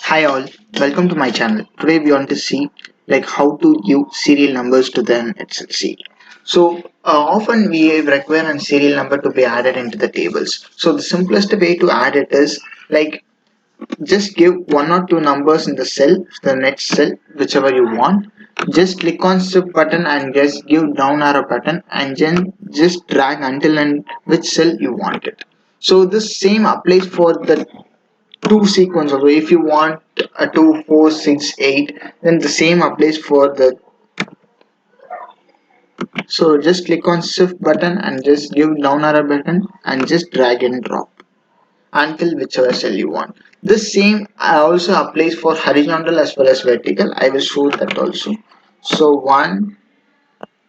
Hi all, welcome to my channel. Today we want to see like how to give serial numbers to the Excel sheet. So often we require a serial number to be added into the tables. So the simplest way to add it is like just give one or two numbers in the cell, the next cell, whichever you want. Just click on shift button and just give down arrow button and then just drag until and which cell you want it. So this same applies for the two sequence also. If you want a 2 4 6 8, then the same applies for the. So just click on shift button and just give down arrow button and just drag and drop until whichever cell you want. This same also applies for horizontal as well as vertical. I will show that also. So 1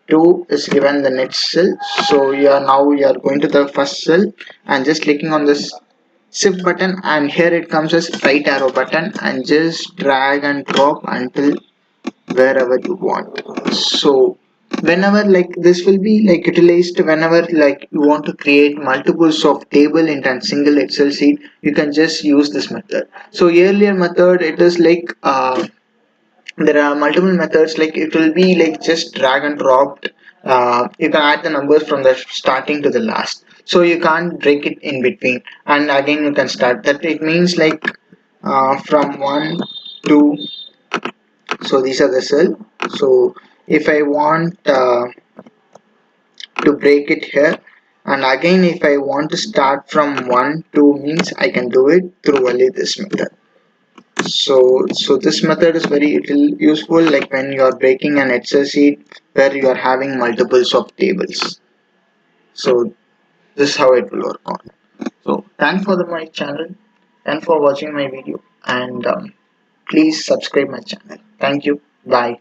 2 is given the next cell. So you are going to the first cell and just clicking on this shift button, and here it comes as right arrow button and just drag and drop until wherever you want. So whenever like this will be like utilized whenever like you want to create multiples of table in a single Excel sheet, you can just use this method. So earlier method it is like there are multiple methods, like it will be like just drag and drop. You can add the numbers from the starting to the last, so you can't break it in between, and again you can start that. It means like from 1 to, so these are the cell. So if I want to break it here, and again if I want to start from 1 2 means I can do it through only this method. So this method is very useful like when you are breaking an Excel sheet where you are having multiples of tables. So this is how it will work on. So thanks for my channel, thanks for watching my video, and please subscribe my channel. Thank you. Bye.